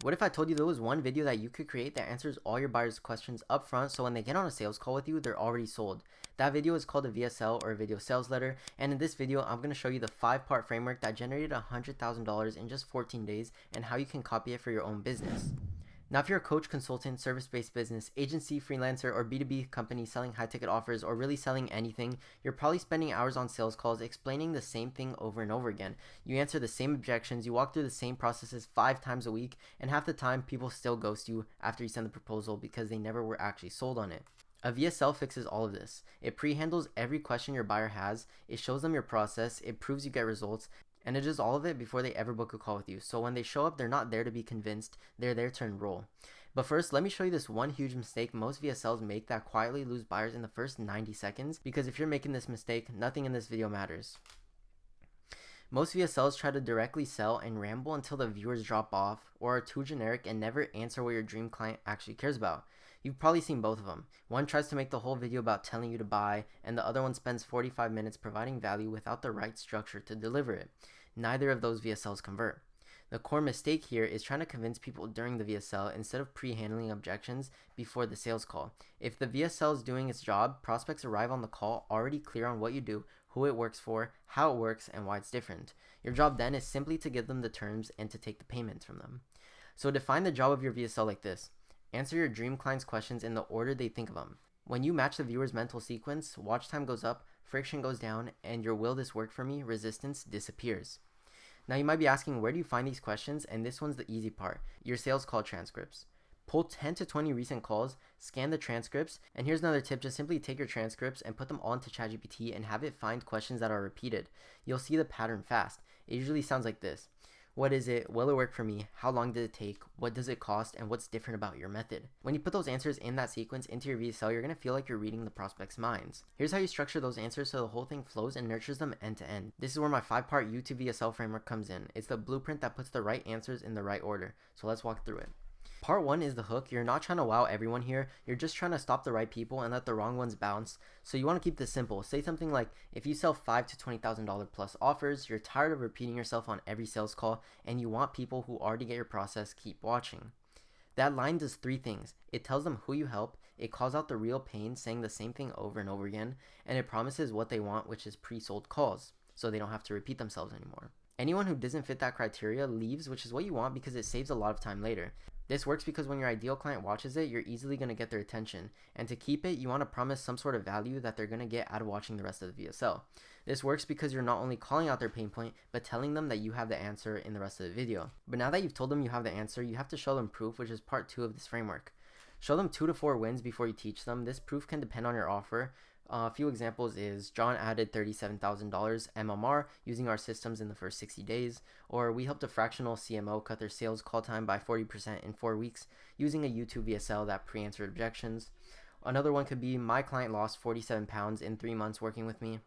What if I told you there was one video that you could create that answers all your buyers' questions up front, so when they get on a sales call with you, they're already sold? That video is called a VSL, or a video sales letter, and in this video, I'm going to show you the 5-part framework that generated $100,000 in just 14 days and how you can copy it for your own business. Now, if you're a coach, consultant, service-based business, agency, freelancer, or B2B company selling high-ticket offers, or really selling anything, you're probably spending hours on sales calls explaining the same thing over and over again. You answer the same objections, you walk through the same processes 5 times a week, and half the time, people still ghost you after you send the proposal because they never were actually sold on it. A VSL fixes all of this. It pre-handles every question your buyer has, it shows them your process, it proves you get results, and it does all of it before they ever book a call with you. So when they show up, they're not there to be convinced, they're there to enroll. But first, let me show you this one huge mistake most VSLs make that quietly lose buyers in the first 90 seconds, because if you're making this mistake, nothing in this video matters. Most VSLs try to directly sell and ramble until the viewers drop off, or are too generic and never answer what your dream client actually cares about. You've probably seen both of them. One tries to make the whole video about telling you to buy, and the other one spends 45 minutes providing value without the right structure to deliver it. Neither of those VSLs convert. The core mistake here is trying to convince people during the VSL instead of pre-handling objections before the sales call. If the VSL is doing its job, prospects arrive on the call already clear on what you do, who it works for, how it works, and why it's different. Your job then is simply to give them the terms and to take the payments from them. So define the job of your VSL like this. Answer your dream client's questions in the order they think of them. When you match the viewer's mental sequence, watch time goes up, friction goes down, and your "will this work for me" resistance disappears. Now you might be asking, where do you find these questions? And this one's the easy part, your sales call transcripts. Pull 10 to 20 recent calls, scan the transcripts, and here's another tip, just simply take your transcripts and put them all into ChatGPT and have it find questions that are repeated. You'll see the pattern fast. It usually sounds like this. What is it? Will it work for me? How long did it take? What does it cost? And what's different about your method? When you put those answers in that sequence into your VSL, you're going to feel like you're reading the prospect's minds. Here's how you structure those answers so the whole thing flows and nurtures them end to end. This is where my 5-part YouTube VSL framework comes in. It's the blueprint that puts the right answers in the right order. So let's walk through it. Part 1 is the hook. You're not trying to wow everyone here. You're just trying to stop the right people and let the wrong ones bounce. So you want to keep this simple. Say something like, if you sell $5,000 to $20,000 plus offers, you're tired of repeating yourself on every sales call, and you want people who already get your process keep watching. That line does 3 things. It tells them who you help, it calls out the real pain saying the same thing over and over again, and it promises what they want, which is pre-sold calls, so they don't have to repeat themselves anymore. Anyone who doesn't fit that criteria leaves, which is what you want because it saves a lot of time later. This works because when your ideal client watches it, you're easily going to get their attention. And to keep it, you want to promise some sort of value that they're going to get out of watching the rest of the VSL. This works because you're not only calling out their pain point, but telling them that you have the answer in the rest of the video. But now that you've told them you have the answer, you have to show them proof, which is part 2 of this framework. Show them 2 to 4 wins before you teach them. This proof can depend on your offer. A few examples is John added $37,000 MMR using our systems in the first 60 days, or we helped a fractional CMO cut their sales call time by 40% in 4 weeks using a YouTube VSL that pre-answered objections. Another one could be my client lost 47 pounds in 3 months working with me,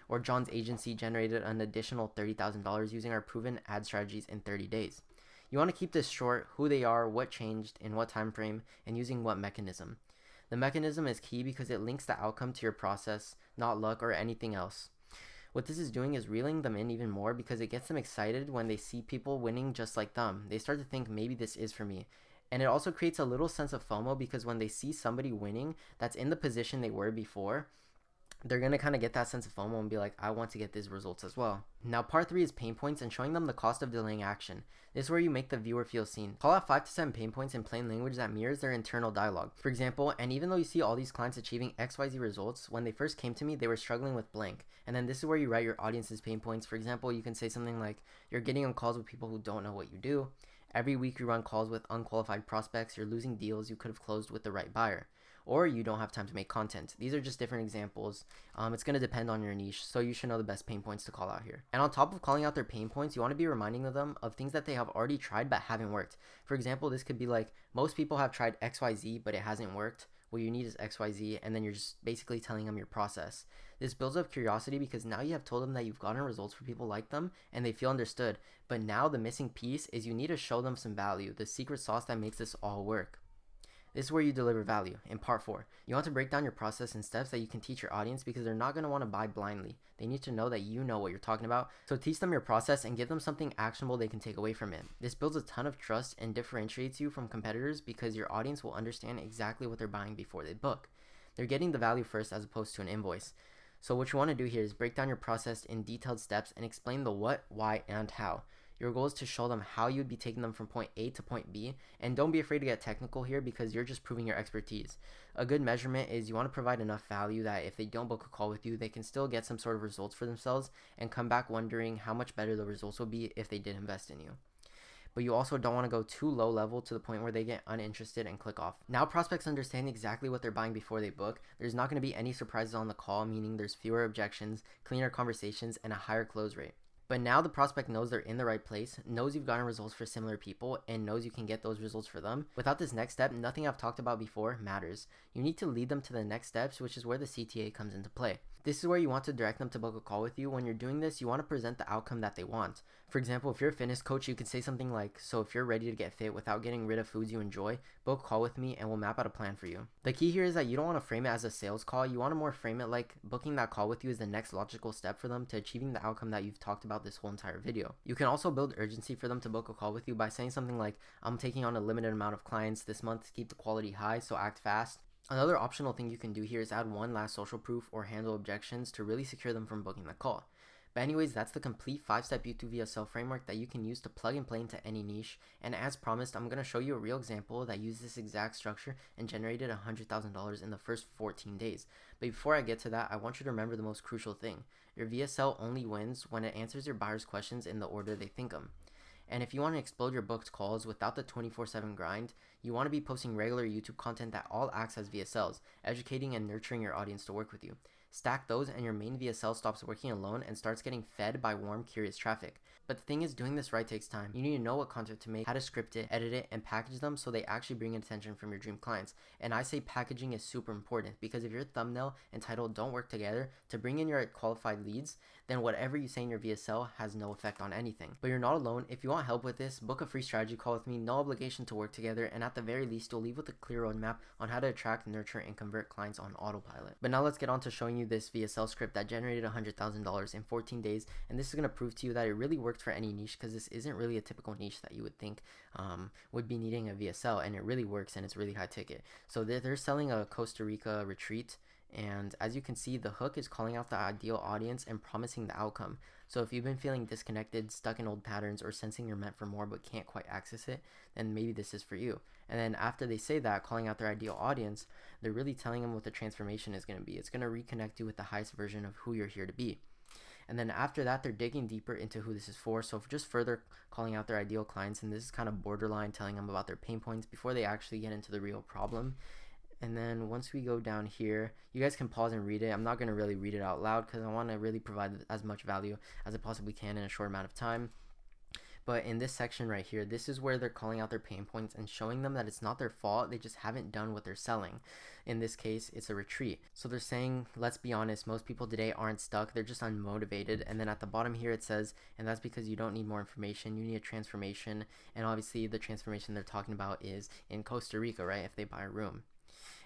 or John's agency generated an additional $30,000 using our proven ad strategies in 30 days. You want to keep this short, who they are, what changed, in what time frame, and using what mechanism. The mechanism is key because it links the outcome to your process, not luck or anything else. What this is doing is reeling them in even more because it gets them excited when they see people winning just like them. They start to think, maybe this is for me. And it also creates a little sense of FOMO because when they see somebody winning that's in the position they were before, they're going to kind of get that sense of FOMO and be like, I want to get these results as well. Now, part 3 is pain points and showing them the cost of delaying action. This is where you make the viewer feel seen. Call out 5 to 7 pain points in plain language that mirrors their internal dialogue. For example, and even though you see all these clients achieving XYZ results, when they first came to me, they were struggling with blank. And then this is where you write your audience's pain points. For example, you can say something like, you're getting on calls with people who don't know what you do. Every week you run calls with unqualified prospects. You're losing deals you could have closed with the right buyer. Or you don't have time to make content. These are just different examples. It's going to depend on your niche, so you should know the best pain points to call out here. And on top of calling out their pain points, you want to be reminding them of things that they have already tried but haven't worked. For example, this could be like, most people have tried XYZ but it hasn't worked. What you need is XYZ, and then you're just basically telling them your process. This builds up curiosity because now you have told them that you've gotten results for people like them and they feel understood. But now the missing piece is you need to show them some value, the secret sauce that makes this all work. This is where you deliver value. In part 4, you want to break down your process in steps that you can teach your audience because they're not going to want to buy blindly. They need to know that you know what you're talking about. So teach them your process and give them something actionable they can take away from it. This builds a ton of trust and differentiates you from competitors because your audience will understand exactly what they're buying before they book. They're getting the value first as opposed to an invoice. So what you want to do here is break down your process in detailed steps and explain the what, why, and how. Your goal is to show them how you'd be taking them from point A to point B, and don't be afraid to get technical here because you're just proving your expertise. A good measurement is you want to provide enough value that if they don't book a call with you, they can still get some sort of results for themselves and come back wondering how much better the results will be if they did invest in you. But you also don't want to go too low level to the point where they get uninterested and click off. Now prospects understand exactly what they're buying before they book. There's not going to be any surprises on the call, meaning there's fewer objections, cleaner conversations, and a higher close rate. But now the prospect knows they're in the right place, knows you've gotten results for similar people, and knows you can get those results for them. Without this next step, nothing I've talked about before matters. You need to lead them to the next steps, which is where the CTA comes into play. This is where you want to direct them to book a call with you. When you're doing this, you want to present the outcome that they want. For example, if you're a fitness coach, you can say something like, so if you're ready to get fit without getting rid of foods you enjoy, book a call with me and we'll map out a plan for you. The key here is that you don't want to frame it as a sales call. You want to more frame it like booking that call with you is the next logical step for them to achieving the outcome that you've talked about this whole entire video. You can also build urgency for them to book a call with you by saying something like, I'm taking on a limited amount of clients this month to keep the quality high, so act fast. Another optional thing you can do here is add one last social proof or handle objections to really secure them from booking the call. But anyways, that's the complete 5-step YouTube VSL framework that you can use to plug and play into any niche. And as promised, I'm going to show you a real example that used this exact structure and generated $100,000 in the first 14 days. But before I get to that, I want you to remember the most crucial thing. Your VSL only wins when it answers your buyers' questions in the order they think them. And if you want to explode your booked calls without the 24/7 grind, you want to be posting regular YouTube content that all acts as VSLs, educating and nurturing your audience to work with you. Stack those and your main VSL stops working alone and starts getting fed by warm, curious traffic. But the thing is, doing this right takes time. You need to know what content to make, how to script it, edit it, and package them so they actually bring in attention from your dream clients. And I say packaging is super important because if your thumbnail and title don't work together to bring in your qualified leads, then whatever you say in your VSL has no effect on anything. But you're not alone. If you want help with this, book a free strategy call with me, no obligation to work together, and at the very least, you'll leave with a clear roadmap on how to attract, nurture, and convert clients on autopilot. But now let's get on to showing you this VSL script that generated $100,000 in 14 days, and this is going to prove to you that it really worked for any niche because this isn't really a typical niche that you would think would be needing a VSL, and it really works and it's really high ticket. So they're selling a Costa Rica retreat. And as you can see, the hook is calling out the ideal audience and promising the outcome. So if you've been feeling disconnected, stuck in old patterns, or sensing you're meant for more but can't quite access it, then maybe this is for you. And then after they say that, calling out their ideal audience, they're really telling them what the transformation is going to be. It's going to reconnect you with the highest version of who you're here to be. And then after that, they're digging deeper into who this is for. So just further calling out their ideal clients, and this is kind of borderline telling them about their pain points before they actually get into the real problem. And then once we go down here, you guys can pause and read it. I'm not going to really read it out loud because I want to really provide as much value as I possibly can in a short amount of time. But in this section right here, this is where they're calling out their pain points and showing them that it's not their fault. They just haven't done what they're selling. In this case, it's a retreat. So they're saying, let's be honest, most people today aren't stuck. They're just unmotivated. And then at the bottom here, it says, and that's because you don't need more information. You need a transformation. And obviously the transformation they're talking about is in Costa Rica, right? If they buy a room.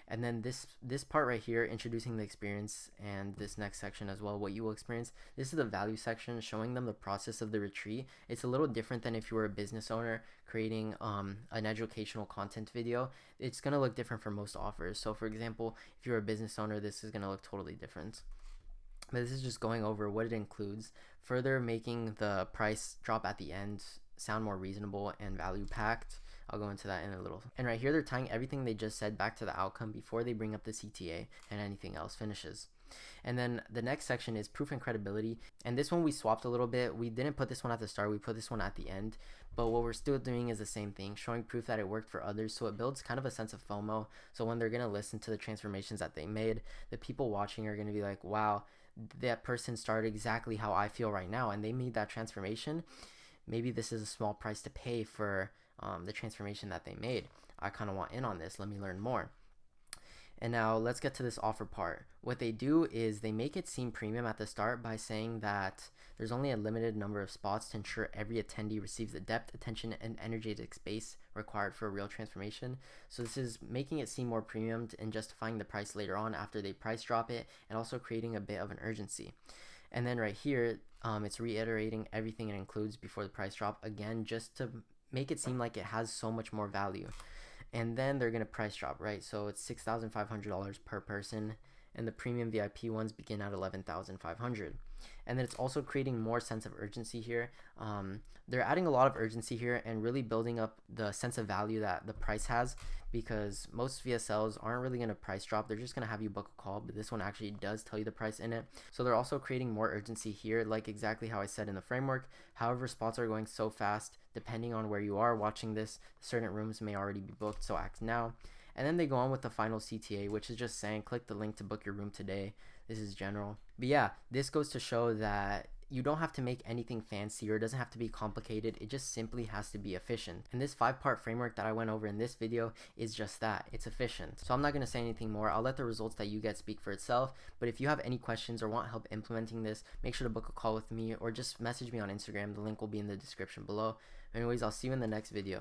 And then this part right here, introducing the experience, and this next section as well, what you will experience. This is the value section, showing them the process of the retreat. It's a little different than if you were a business owner creating an educational content video. It's going to look different for most offers. So for example, if you're a business owner, this is going to look totally different. But this is just going over what it includes, further making the price drop at the end sound more reasonable and value packed. I'll go into that in a little. And right here, they're tying everything they just said back to the outcome before they bring up the CTA and anything else finishes. And then the next section is proof and credibility. And this one we swapped a little bit. We didn't put this one at the start. We put this one at the end. But what we're still doing is the same thing, showing proof that it worked for others. So it builds kind of a sense of FOMO. So when they're going to listen to the transformations that they made, the people watching are going to be like, wow, that person started exactly how I feel right now. And they made that transformation. Maybe this is a small price to pay for the transformation that they made. I kind of want in on this. Let me learn more. And now let's get to this offer part. What they do is they make it seem premium at the start by saying that there's only a limited number of spots to ensure every attendee receives the depth, attention, and energetic space required for a real transformation. So this is making it seem more premium and justifying the price later on after they price drop it, and also creating a bit of an urgency. And then right here, it's reiterating everything it includes before the price drop again, just to make it seem like it has so much more value. And then they're gonna price drop, right? So it's $6,500 per person, and the premium VIP ones begin at $11,500. And then it's also creating more sense of urgency here. They're adding a lot of urgency here and really building up the sense of value that the price has, because most VSLs aren't really going to price drop. They're just going to have you book a call, but this one actually does tell you the price in it. So they're also creating more urgency here, like exactly how I said in the framework. However, spots are going so fast, depending on where you are watching this, certain rooms may already be booked, so act now. And then they go on with the final CTA, which is just saying click the link to book your room today. This is general. But yeah, this goes to show that you don't have to make anything fancy, or it doesn't have to be complicated. It just simply has to be efficient. And this 5-part framework that I went over in this video is just that. It's efficient. So I'm not going to say anything more. I'll let the results that you get speak for itself. But if you have any questions or want help implementing this, make sure to book a call with me or just message me on Instagram. The link will be in the description below. Anyways, I'll see you in the next video.